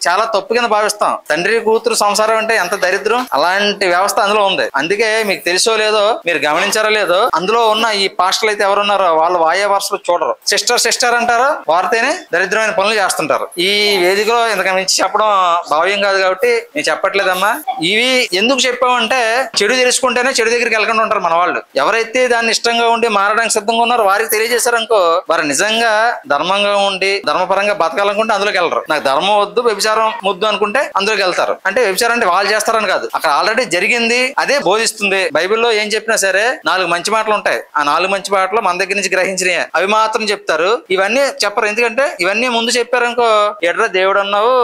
చాలా తప్పు కింద భావిస్తాం. తండ్రి కూతురు సంసారం అంటే ఎంత దరిద్రం. అలాంటి వ్యవస్థ అందులో ఉంది. అందుకే మీకు తెలుసో లేదో, మీరు గమనించారో లేదో, అందులో ఉన్న ఈ పాస్టర్లు అయితే ఎవరున్నారో వాళ్ళు వాయే వరుసలు చూడరు, సిస్టర్ అంటారు, వారితోనే దరిద్రమైన పనులు చేస్తుంటారు. ఈ వేదికలో ఇంతకు మించి చెప్పడం భావ్యం కాదు కాబట్టి నేను చెప్పట్లేదమ్మా. ఇవి ఎందుకు చెప్పామంటే, చెడు తెలుసుకుంటేనే చెడు దగ్గరికి వెళ్ళకుండా ఉంటారు మన వాళ్ళు. ఎవరైతే దాన్ని ఇష్టంగా ఉండి మారడానికి సిద్ధంగా ఉన్నారో వారికి తెలియజేశారనుకో, వారు నిజంగా ధర్మంగా ఉండి ధర్మపరంగా బతకాలనుకుంటే అందులోకి వెళ్ళరు. నాకు ధర్మం వద్దు, వ్యభిచారం ముద్దు అనుకుంటే అందులోకి వెళ్తారు. అంటే వ్యభిచారం అంటే వాళ్ళు చేస్తారని కాదు, అక్కడ ఆల్రెడీ జరిగింది అదే బోధిస్తుంది. బైబిల్లో ఏం చెప్పినా సరే 4 మంచి మాటలు ఉంటాయి. ఆ 4 మంచి మాటలు మన దగ్గర నుంచి గ్రహించినవి, అవి మాత్రం చెప్తారు, ఇవన్నీ చెప్పరు. ఎందుకంటే ఇవన్నీ ముందు చెప్పారనుకో, ఎడ్ర దేవుడు అన్నావు,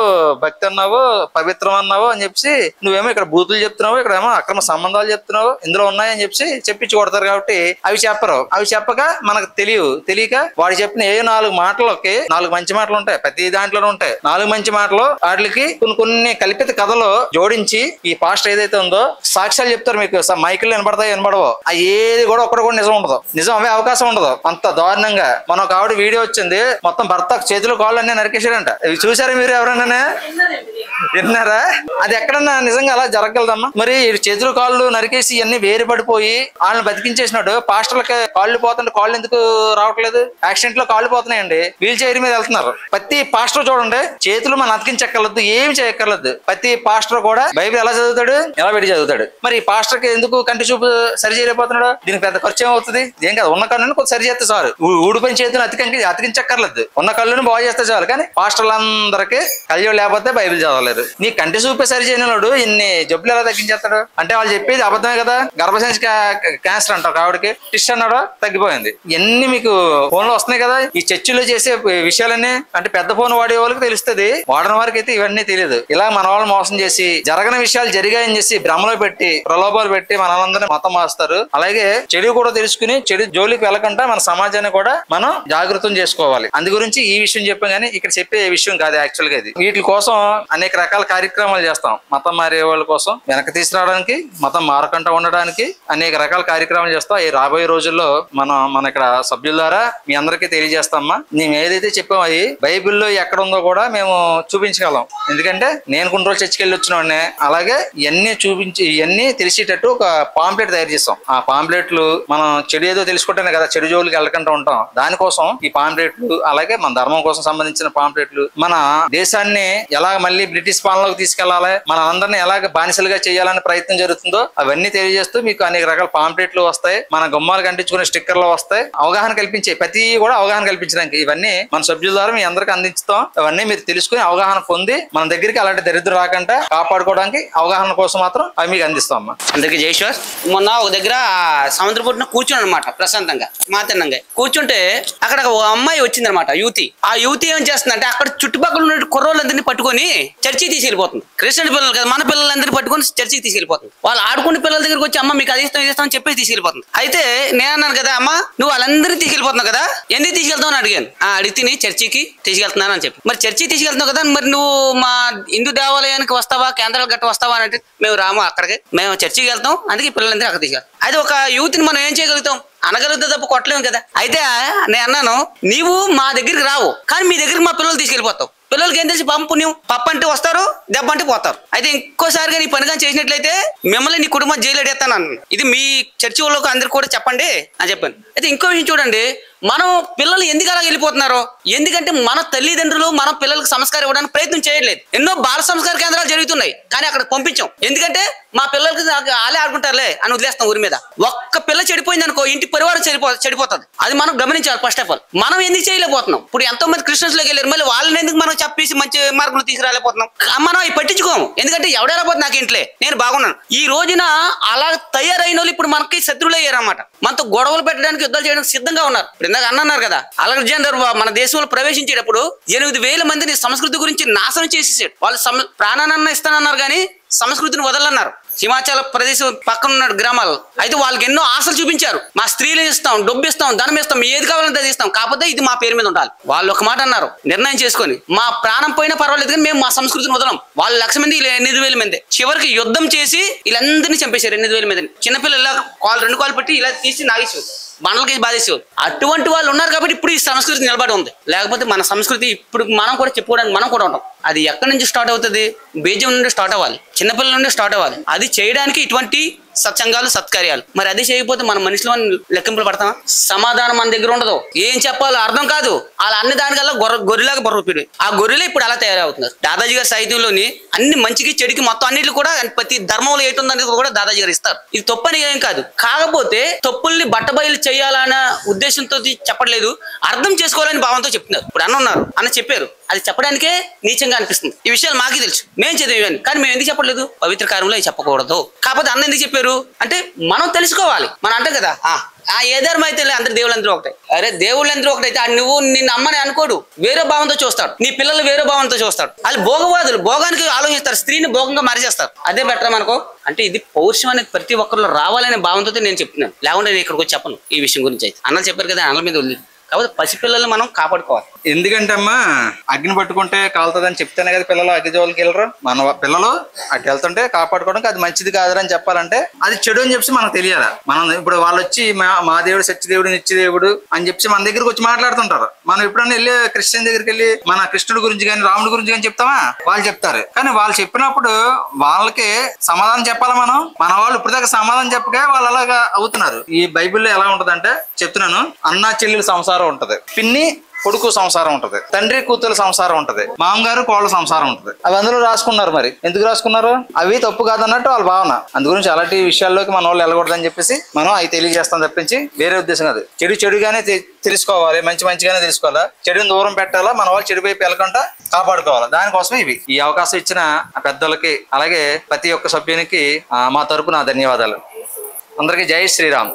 భక్తి అన్నావు, పవిత్ర చెప్తున్నావు అన్నావు అని చెప్పి నువ్వేమో ఇక్కడ బూతులు చెప్తున్నావు, ఇక్కడ ఏమో అక్రమ సంబంధాలు చెప్తున్నావు, ఇందులో ఉన్నాయని చెప్పి చెప్పించి కొడతారు. కాబట్టి అవి చెప్పరు. అవి చెప్పక మనకు తెలియక వాడు చెప్పిన ఏ 4 మాటలకి 4 మంచి మాటలు ఉంటాయి, ప్రతి దాంట్లోనే ఉంటాయి. 4 మంచి మాటలు వాటికి కొన్ని కల్పిత కథలు జోడించి ఈ పాస్ట్ ఏదైతే ఉందో సాక్ష్యాలు చెప్తారు. మీకు మైకులు వినపడతాయి వినపడవో, అవి ఏది కూడా ఒక్కటి కూడా నిజం ఉండదు, నిజం అవే అవకాశం ఉండదు. అంత దారుణంగా మన ఒక ఆవిడ వీడియో వచ్చింది, మొత్తం భర్త చేతులు కాళ్ళు అన్నీ నరికేశాడంట. ఇవి చూసారా మీరు ఎవరన్నా? విన్నారా? అది ఎక్కడన్నా నిజంగా అలా జరగలదమ్మా? మరి చేతులు కాళ్ళు నరికేసి ఇవన్నీ వేరు పడిపోయి వాళ్ళని బతికించేసినాడు. పాస్టర్లకి కాళ్ళు పోతుంటే కాళ్ళు ఎందుకు రావట్లేదు? యాక్సిడెంట్ లో కాళ్ళు పోతున్నాయండి, వీల్ చైర్ మీద వెళ్తున్నారు. ప్రతి పాస్టర్ చూడండి, చేతులు మనం అతికించక్కర్లేదు, ఏం చేయక్కర్లేదు. ప్రతి పాస్టర్ కూడా బైబిల్ ఎలా చదువుతాడు, ఎలా పెట్టి చదువుతాడు. మరి ఈ పాస్టర్ కి ఎందుకు కంటి చూపు సరి చేయలేకపోతున్నాడు? దీనికి పెద్ద ఖర్చు ఏమవుతుంది? ఏం కాదు, ఉన్న కళ్ళని కొంచెం సరి చేస్తే చాలు. ఊడిపోయిన చేతులు అతికించక్కర్లేదు, ఉన్న కళ్ళని బాగు చేస్తే చాలు. కానీ పాస్టర్లందరికీ కళ్యాణం లేకపోతే బైబిల్ చదవలేరు. నీ కంటి చూపే సరి చేయనివాడు ఇన్ని జబ్బులు ఎలా తగ్గించేస్తాడు? అంటే వాళ్ళు చెప్పేది అబద్ధమే కదా. గర్భసంచి క్యాన్సర్ అంటారు, ఆవిడకి టిష్ అన్నాడు, తగ్గిపోయింది. ఇవన్నీ మీకు ఫోన్ లో వస్తున్నాయి కదా. ఈ చర్చిలో చేసే విషయాలన్నీ అంటే పెద్ద ఫోన్ వాడే వాళ్ళకి తెలుస్తుంది, వాడిన వారికి అయితే ఇవన్నీ తెలియదు. ఇలా మన వాళ్ళని మోసం చేసి జరగని విషయాలు జరిగాయని చేసి భ్రమలో పెట్టి ప్రలోభాలు పెట్టి మనలందరినీ మతం మారుస్తారు. అలాగే చెడు కూడా తెలుసుకుని చెడు జోలికి వెళ్ళకుండా మన సమాజాన్ని కూడా మనం జాగృతం చేసుకోవాలి. అందు గురించి ఈ విషయం చెప్పాం, కానీ ఇక్కడ చెప్పే విషయం కాదు యాక్చువల్ గా. ఇది వీటి కోసం అనేక రకాల కార్యక్రమాలు చేస్తాం. మతం మారే వాళ్ళ కోసం వెనక్కి తీసుకురావడానికి, మతం మారకుండా ఉండడానికి అనేక రకాల కార్యక్రమాలు చేస్తాం. ఈ రాబోయే రోజుల్లో మన ఇక్కడ సభ్యుల ద్వారా మీ అందరికీ తెలియజేస్తామా. మేము ఏదైతే చెప్పామో అది బైబిల్లో ఎక్కడ ఉందో కూడా మేము చూపించగలం. ఎందుకంటే నేను కొన్ని రోజులు చర్చికి వెళ్ళి వచ్చిన వాడిని. అలాగే ఇవన్నీ చూపించి ఇవన్నీ తెలిసేటట్టు ఒక పాంప్లెట్ తయారు చేస్తాం. ఆ పాంప్లెట్లు మనం చెడు ఏదో తెలుసుకుంటేనే కదా చెడు జోలికి వెళ్ళకుండా ఉంటాం. దానికోసం ఈ పాంప్లెట్లు, అలాగే మన ధర్మం కోసం సంబంధించిన పాంప్లెట్లు, మన దేశాన్ని ఎలా మళ్ళీ బ్రిటిష్ పాలనలోకి తీసుకెళ్లాలి, మన అందరినీ ఎలాగ బానిసలుగా చేయాలనే ప్రయత్నం జరుగుతుందో అవన్నీ తెలియజేస్తూ మీకు అనేక రకాల పాంప్లెట్లు వస్తాయి. మన గుమ్మాలు కంటించుకునే స్టిక్కర్లు వస్తాయి. అవగాహన కల్పించే ప్రతి కూడా అవగాహన కల్పించడానికి ఇవన్నీ మన సభ్యుల ద్వారా మీ అందరికీ అందించుతాం. అవన్నీ మీరు తెలుసుకుని అవగాహన పొంది మన దగ్గరికి అలాంటి దరిద్రం రాకుండా కాపాడుకోవడానికి అవగాహన కోసం మాత్రం అవి మీకు అందిస్తాం అమ్మా. అందరికి జయేశ్వర్. మొన్న ఒక దగ్గర సముద్రపుట్టున కూర్చున్నాను అనమాట, ప్రశాంతంగా మాతన్నంగా కూర్చుంటే అక్కడ ఒక అమ్మాయి వచ్చిందనమాట, యువతి. ఆ యువతి ఏం చేస్తుందంటే అక్కడ చుట్టుపక్కల ఉన్న కుర్రోళ్ళందరినీ పట్టుకొని చర్చికి తీసుకెళ్ళిపోతుంది. క్రిస్టియన్ పిల్లలు కదా, మన పిల్లలందరినీ పట్టుకొని చర్చికి తీసుకెళ్ళిపోతుంది. వాళ్ళు ఆడుకునే పిల్లల దగ్గరికి వచ్చి అమ్మ మీకు అది ఇస్తాం ఇది ఇస్తాం అని చెప్పి తీసుకెళ్ళిపోతుంది. అయితే నేను అన్నాను కదా, అమ్మ నువ్వు వాళ్ళందరినీ తీసుకెళ్ళిపోతున్నావు కదా, ఎందుకు తీసుకెళ్తావు అని అడిగాను. అడిగితే చర్చికి తీసుకెళ్తున్నాను అని చెప్పి. మరి చర్చికి తీసుకెళ్తున్నావు కదా, మరి నువ్వు మా హిందూ దేవాలయానికి వస్తావా, కేంద్రాలు గట్ట వస్తావా అని అంటే మేము రాము, అక్కడికి మేము చర్చికి వెళ్తాం, అందుకే పిల్లలందరూ అక్కడ తీసుకెళ్తాం. అయితే ఒక యూత్ని మనం ఏం చేయగలుగుతాం? అనగలుగుతా తప్ప కొట్టలేము కదా. అయితే నేను అన్నాను, నీవు మా దగ్గరికి రావు, కానీ మీ దగ్గరికి మా పిల్లలు తీసుకెళ్ళిపోతావు. పిల్లలకి ఏం తెలిసి పంపు నువ్వు పప్పు అంటే వస్తారు, దెబ్బ అంటే పోతారు. అయితే ఇంకోసారిగా నీ పని కానీ చేసినట్లయితే మిమ్మల్ని నీ కుటుంబం జైలు ఎడేస్తాను అన్నాను. ఇది మీ చర్చి వాళ్ళకి అందరికి కూడా చెప్పండి అని చెప్పాను. అయితే ఇంకో విషయం చూడండి, మనం పిల్లలు ఎందుకు అలా వెళ్ళిపోతున్నారో, ఎందుకంటే మన తల్లిదండ్రులు మన పిల్లలకు సంస్కారం ఇవ్వడానికి ప్రయత్నం చేయట్లేదు. ఎన్నో బాల సంస్కార కేంద్రాలు జరుగుతున్నాయి, కానీ అక్కడ పంపించాం. ఎందుకంటే మా పిల్లలకి ఆలే ఆడుకుంటారులే అని వదిలేస్తాం ఊరి మీద. ఒక్క పిల్ల చెడిపోయింది అనుకో, ఇంటి పరివారం చెడిపోతుంది. అది మనం గమనించాలి. ఫస్ట్ ఆఫ్ ఆల్ మనం ఎందుకు చేయలేకపోతున్నాం? ఇప్పుడు ఎంతో మంది క్రిస్టియన్స్ లోకి వెళ్ళారు, మళ్ళీ వాళ్ళని ఎందుకు మనం చెప్పేసి మంచి మార్గంలో తీసుకురాలేకపోతున్నాం? మనం అవి పట్టించుకోము. ఎందుకంటే ఎవడెలా పోతే నాకు ఇంట్లే, నేను బాగున్నాను. ఈ రోజున అలా తయారైన వాళ్ళు ఇప్పుడు మనకి శత్రువులు అయ్యారన్నమాట. మనతో గొడవలు పెట్టడానికి, యుద్ధాలు చేయడానికి సిద్ధంగా ఉన్నారు. ఇందాక అన్నారు కదా, అలెగ్జాండర్ మన దేశంలో ప్రవేశించేటప్పుడు 8,000 మందిని సంస్కృతి గురించి నాశనం చేసేసాడు. వాళ్ళు ప్రాణాన్ని ఇస్తానన్నారు కానీ సంస్కృతిని వదలన్నారు. హిమాచల్ ప్రదేశ్ పక్కన ఉన్న గ్రామాలు అయితే వాళ్ళకి ఎన్నో ఆశలు చూపించారు. మా స్త్రీలు ఇస్తాం, డబ్బు ఇస్తాం, ధనం ఇస్తాం, ఏది కావాలంటే అది ఇస్తాం, కాకపోతే ఇది మా పేరు మీద ఉండాలి. వాళ్ళు ఒక మాట అన్నారు, నిర్ణయం చేసుకొని మా ప్రాణం పోయినా పర్వాలేదు కానీ మేము మా సంస్కృతిని వదలం. వాళ్ళు 1,00,000 మంది, 8,000 మంది. చివరికి యుద్ధం చేసి వీళ్ళందరినీ చంపేశారు. 8,000 మందిని. చిన్నపిల్లలు ఇలా రెండు కాళ్ళు పెట్టి ఇలా తీసి నాగేశ్వరు బండలకి బాధేసేవారు. అటువంటి వాళ్ళు ఉన్నారు కాబట్టి ఇప్పుడు ఈ సంస్కృతి నిలబడి ఉంది. లేకపోతే మన సంస్కృతి ఇప్పుడు మనం కూడా చెప్పుకోవడానికి మనం కూడా ఉంటాం. అది ఎక్కడి నుంచి స్టార్ట్ అవుతుంది? బీజం నుండి స్టార్ట్ అవ్వాలి, చిన్నపిల్లల నుండి స్టార్ట్ అవ్వాలి. అది చేయడానికి ఇటువంటి సత్సంగాలు, సత్కార్యాలు. మరి అది చేయకపోతే మన మనుషులు లెక్కింపులు పడతామా? సమాధానం మన దగ్గర ఉండదు. ఏం చెప్పాలో అర్థం కాదు. అలా అన్ని దానికల్లా గొర్రెలాగా బొర్రపీడు. ఆ గొర్రెలే ఇప్పుడు అలా తయారవుతున్నారు. దాదాజీ గారి సాహిత్యంలోని అన్ని మంచికి చెడుకి మొత్తం అన్నిటి కూడా ప్రతి ధర్మంలో ఏటుందనేది కూడా దాదాజీ గారు ఇస్తారు. ఇది తప్పని ఏం కాదు. కాకపోతే తప్పుల్ని బట్టబయలు చేయాలన్న ఉద్దేశంతో చెప్పట్లేదు, అర్థం చేసుకోవాలని భావంతో చెప్తున్నారు. ఇప్పుడు అన్న చెప్పారు, అది చెప్పడానికే నీచంగా అనిపిస్తుంది. ఈ విషయాలు మాకే తెలుసు, మేము చదివాను, కానీ మేము ఎందుకు చెప్పలేదు? పవిత్ర కార్యంలో చెప్పకూడదు. కాకపోతే అన్న ఎందుకు చెప్పారు? చెప్పారు అంటే మనం తెలుసుకోవాలి. మనం అంటాం కదా ఏ ధర్మం అయితే అందరు దేవుళ్ళందరూ ఒకటే. అరే దేవుళ్ళందరూ ఒకటైతే నువ్వు నిన్ను అమ్మని అనుకోడు, వేరే భావంతో చూస్తాడు. నీ పిల్లలు వేరే భావంతో చూస్తాడు. వాళ్ళు భోగవాదులు, భోగానికి ఆలోచిస్తారు, స్త్రీని భోగంగా మార్చేస్తారు. అదే బెటర్ మనకు. అంటే ఇది పౌరుషం అనేది ప్రతి ఒక్కరిలో రావాలనే భావంతో నేను చెప్తున్నాను. లేకుంటే నేను ఇక్కడికి వచ్చి చెప్పను ఈ విషయం గురించి. అయితే అన్నలు చెప్పారు కదా, అన్నల మీద వదిలేదు. కాబట్టి పసిపిల్లల్ని మనం కాపాడుకోవాలి. ఎందుకంటే అమ్మా అగ్ని పట్టుకుంటే కాలుతుందని చెప్తేనే కదా పిల్లలు అగ్ని జోలికి వెళ్ళరు. మన పిల్లలు అటు వెళ్తుంటే కాపాడుకోవడానికి అది మంచిది కాదని చెప్పాలంటే అది చెడు అని చెప్పి మనకు తెలియాలి. మనం ఇప్పుడు వాళ్ళు వచ్చి మా దేవుడు సత్యదేవుడు నిత్యదేవుడు అని చెప్పి మన దగ్గరికి వచ్చి మాట్లాడుతుంటారు. మనం ఎప్పుడన్నా వెళ్ళి క్రిస్టియన్ దగ్గరికి వెళ్ళి మన కృష్ణుడి గురించి కానీ రాముడి గురించి కానీ చెప్తామా? వాళ్ళు చెప్తారు. కానీ వాళ్ళు చెప్పినప్పుడు వాళ్ళకి సమాధానం చెప్పాలి. మన వాళ్ళు ఇప్పుడు దాకా సమాధానం చెప్పగా వాళ్ళు అలాగా అవుతున్నారు. ఈ బైబిల్లో ఎలా ఉంటదంటే చెప్తున్నాను, అన్నా చెల్లెలు సంసారం ఉంటది, పిన్ని కొడుకు సంసారం ఉంటది, తండ్రి కూతురు సంసారం ఉంటది, మామగారు కోళ్ళ సంసారం ఉంటది. అవి అందులో రాసుకున్నారు. మరి ఎందుకు రాసుకున్నారు? అవి తప్పు కాదన్నట్టు వాళ్ళ భావన. అందు గురించి అలాంటి విషయాల్లోకి మన వాళ్ళు వెళ్ళకూడదని చెప్పేసి మనం అవి తెలియజేస్తాం తప్పించి వేరే ఉద్దేశం కాదు. చెడుగానే తెలుసుకోవాలి, మంచిగానే తెలుసుకోవాలా, చెడుని దూరం పెట్టాలా, మన వాళ్ళు చెడు వైపు వెళ్ళకుండా కాపాడుకోవాలి. దానికోసమే ఇవి. ఈ అవకాశం ఇచ్చిన పెద్దలకి అలాగే ప్రతి ఒక్క సభ్యునికి మా తరపున ధన్యవాదాలు. అందరికీ జై శ్రీరామ్.